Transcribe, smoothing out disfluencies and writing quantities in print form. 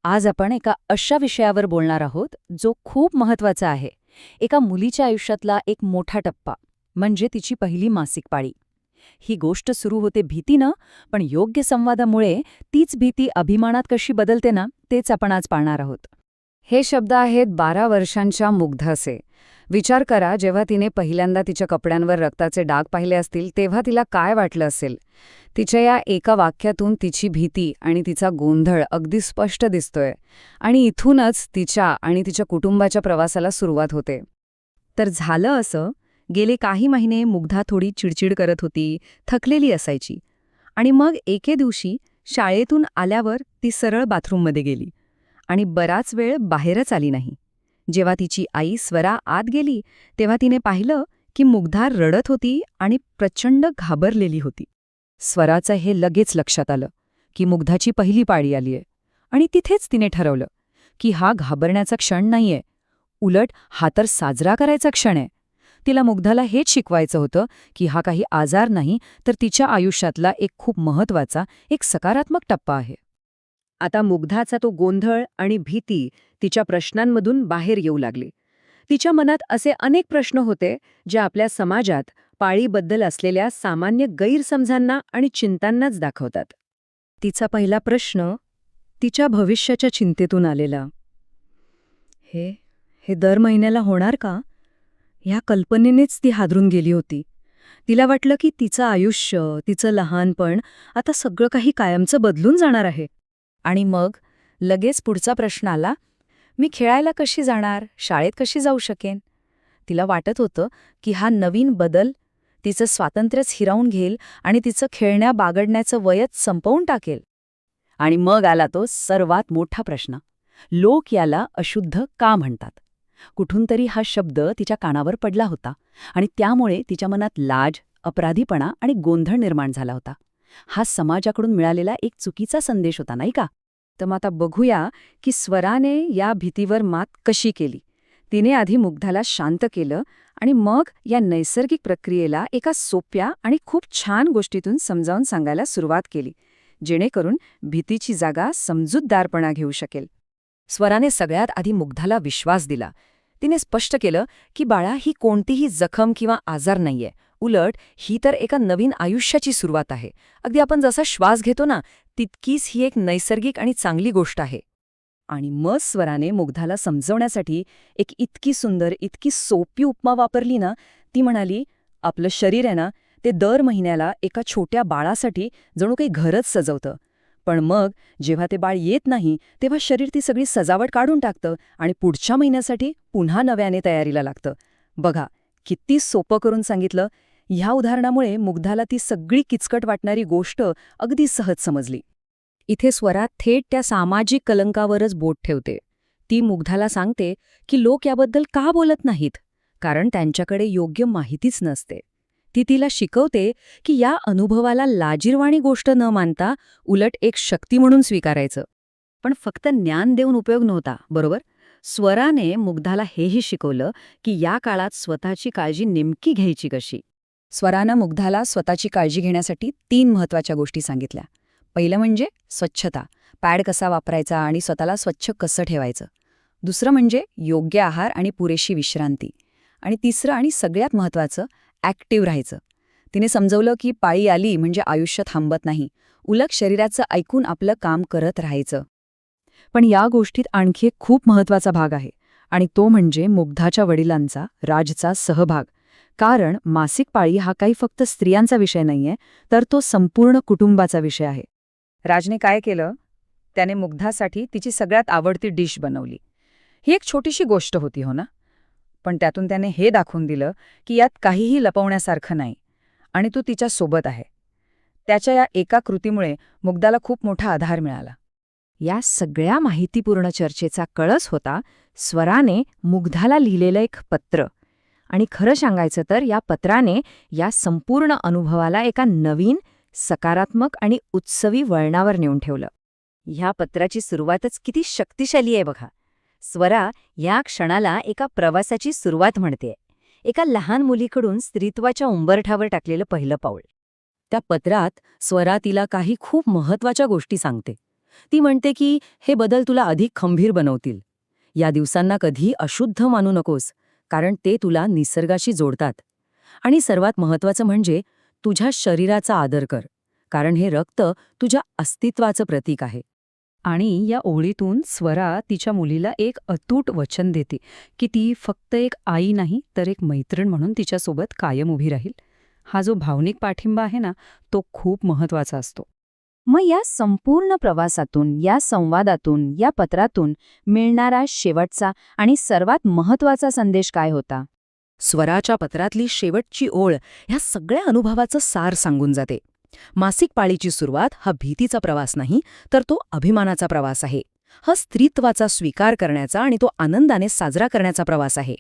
आज आपण एका अशा विषयावर बोलणार आहोत जो खूप महत्वाचा आहे. एका मुलीच्या आयुष्यातला एक मोठा टप्पा म्हणजे तिची पहिली मासिक पाळी. ही गोष्ट सुरू होते भीतीनं, पण योग्य संवादामुळे तीच भीती अभिमानात कशी बदलते ना, तेच आपण आज पाहणार आहोत. हे शब्द आहेत 12 वर्षांच्या मुग्धाचे. विचार करा, जेव्हा तिने पहिल्यांदा तिच्या कपड्यांवर रक्ताचे डाग पाहिले असतील तेव्हा तिला काय वाटलं असेल. तिच्या या एका वाक्यातून तिची भीती आणि तिचा गोंधळ अगदी स्पष्ट दिसतोय. आणि इथूनच तिच्या आणि तिच्या कुटुंबाच्या प्रवासाला सुरुवात होते. तर झालं असं, गेले काही महिने मुग्धा थोडी चिडचिड करत होती, थकलेली असायची. आणि मग एके दिवशी शाळेतून आल्यावर ती सरळ बाथरूममध्ये गेली आणि बराच वेळ बाहेरच आली नाही. जेव्हा तिची आई स्वरा आत गेली तेव्हा तिने पाहिलं की मुग्धा रडत होती आणि प्रचंड घाबरलेली होती. स्वराचं हे लगेच लक्षात आलं की मुग्धाची पहिली पाळी आलीये. आणि तिथेच तिने ठरवलं की हा घाबरण्याचा क्षण नाहीये, उलट हा तर साजरा करायचा क्षण आहे. तिला मुग्धाला हेच शिकवायचं होतं की हा काही आजार नाही, तर तिच्या आयुष्यातला एक खूप महत्वाचा, एक सकारात्मक टप्पा आहे. आता मुग्धाचा तो गोंधळ आणि भीती तिच्या प्रश्नांमधून बाहेर येऊ लागली. तिच्या मनात असे अनेक प्रश्न होते जे आपल्या समाजात पाळीबद्दल असलेल्या सामान्य गैरसमजांना आणि चिंतांनाच दाखवतात. तिचा पहिला प्रश्न तिच्या भविष्याच्या चिंतेतून आलेला. हे दर महिन्याला होणार का? ह्या कल्पनेनेच ती हादरून गेली होती. तिला वाटलं की तिचं आयुष्य, तिचं लहानपण आता सगळं काही कायमचं बदलून जाणार आहे. आणि मग लगेच पुढचा प्रश्न आला, मी खेळायला कशी जाणार, शाळेत कशी जाऊ शकेन? तिला वाटत होतं की हा नवीन बदल तिचं स्वातंत्र्यच हिरावून घेईल आणि तिचं खेळण्या बागडण्याचं वयच संपवून टाकेल. आणि मग आला तो सर्वात मोठा प्रश्न, लोक याला अशुद्ध का म्हणतात? कुठून तरी हा शब्द तिच्या कानावर पडला होता आणि त्यामुळे तिच्या मनात लाज, अपराधीपणा आणि गोंधळ निर्माण झाला होता. हा समाजाकडून मिळालेला एक चुकीचा संदेश होता, नाही का? तर मग आता बघूया की स्वराने या भीतीवर मात कशी केली. तिने आधी मुग्धाला शांत केलं आणि मग या नैसर्गिक प्रक्रियेला एका सोप्या आणि खूप छान गोष्टीतून समजावून सांगायला सुरुवात केली, जेणेकरून भीतीची जागा समजूतदारपणा घेऊ शकेल. स्वराने सगळ्यात आधी मुग्धाला विश्वास दिला. तिने स्पष्ट केलं की बाळा, ही कोणतीही जखम किंवा आजार नाहीये, उलट ही तर एका नवीन आयुष्याची सुरुवात आहे. अगदी आपण जसा श्वास घेतो ना, तितकीच ही एक नैसर्गिक आणि चांगली गोष्ट आहे. आणि मग स्वराने मुग्धाला समजवण्यासाठी एक इतकी सुंदर, इतकी सोपी उपमा वापरली ना. ती म्हणाली, आपलं शरीर आहे ना, ते दर महिन्याला एका छोट्या बाळासाठी जणू काही घरच सजवतं. पण मग जेव्हा ते बाळ येत नाही तेव्हा शरीर ती सगळी सजावट काढून टाकतं आणि पुढच्या महिन्यासाठी पुन्हा नव्याने तयारीला लागतं. बघा, किती सोपं करून सांगितलं. ह्या उदाहरणामुळे मुग्धाला ती सगळी किचकट वाटणारी गोष्ट अगदी सहज समजली. इथे स्वरा थेट त्या सामाजिक कलंकावरच बोट ठेवते. ती मुग्धाला सांगते की लोक याबद्दल का बोलत नाहीत, कारण त्यांच्याकडे योग्य माहितीच नसते. ती तिला शिकवते की या अनुभवाला लाजिरवाणी गोष्ट न मानता उलट एक शक्ती म्हणून स्वीकारायचं. पण फक्त ज्ञान देऊन उपयोग नव्हता, बरोबर? स्वराने मुग्धाला हेही शिकवलं की या काळात स्वतःची काळजी नेमकी घ्यायची कशी. स्वरानं मुग्धाला स्वतःची काळजी घेण्यासाठी 3 महत्त्वाच्या गोष्टी सांगितल्या. पहिलं म्हणजे स्वच्छता, पॅड कसा वापरायचा आणि स्वतःला स्वच्छ कसं ठेवायचं. दुसरं म्हणजे योग्य आहार आणि पुरेशी विश्रांती. आणि तिसरं आणि सगळ्यात महत्त्वाचं, ॲक्टिव्ह राहायचं. तिने समजवलं की पाळी आली म्हणजे आयुष्य थांबत नाही, उलट शरीराचं ऐकून आपलं काम करत राहायचं. पण या गोष्टीत आणखी एक खूप महत्त्वाचा भाग आहे, आणि तो म्हणजे मुग्धाच्या वडिलांचा, राजचा सहभाग. कारण मासिक पाळी हा काही फक्त स्त्रियांचा विषय नाहीये, तर तो संपूर्ण कुटुंबाचा विषय आहे. राजने काय केलं, त्याने मुग्धासाठी तिची सगळ्यात आवडती डिश बनवली. ही एक छोटीशी गोष्ट होती, हो ना? पण त्यातून त्याने हे दाखवून दिलं की यात काहीही लपवण्यासारखं नाही आणि तो तिच्या सोबत आहे. त्याच्या या एका कृतीमुळे मुग्धाला खूप मोठा आधार मिळाला. या सगळ्या माहितीपूर्ण चर्चेचा कळस होता स्वराने मुग्धाला लिहिलेलं एक पत्र. आणि खरं सांगायचं तर या पत्राने या संपूर्ण अनुभवाला एका नवीन, सकारात्मक आणि उत्सवी वळणावर नेऊन ठेवलं. ह्या पत्राची सुरुवातच किती शक्तिशाली आहे बघा. स्वरा या क्षणाला एका प्रवासाची सुरुवात म्हणते, एका लहान मुलीकडून स्त्रीत्वाच्या उंबरठ्यावर टाकलेलं पहिलं पाऊल. त्या पत्रात स्वरा तिला काही खूप महत्त्वाच्या गोष्टी सांगते. ती म्हणते की हे बदल तुला अधिक खंबीर बनवतील. या दिवसांना कधी अशुद्ध मानू नकोस, कारण ते तुला निसर्गाशी जोडतात. आणि सर्वात महत्त्वाचं म्हणजे तुझ्या शरीराचा आदर कर, कारण हे रक्त तुझ्या अस्तित्वाचं प्रतीक आहे. आणि या ओळीतून स्वरा तिच्या मुलीला एक अतूट वचन देते की ती फक्त एक आई नाही तर एक मैत्रीण म्हणून तिच्यासोबत कायम उभी राहील. हा जो भावनिक पाठिंबा आहे ना, तो खूप महत्वाचा असतो. मग या संपूर्ण प्रवासातून, या संवादातून, या पत्रातून मिळणारा शेवटचा आणि सर्वात महत्त्वाचा संदेश काय होता? स्वराच्या पत्रातली शेवटची ओळ ह्या सगळ्या अनुभवाचं सार सांगून जाते. मासिक पाळीची सुरुवात हा भीतीचा प्रवास नाही, तर तो अभिमानाचा प्रवास आहे. हा स्त्रीत्वाचा स्वीकार करण्याचा आणि तो आनंदाने साजरा करण्याचा प्रवास आहे.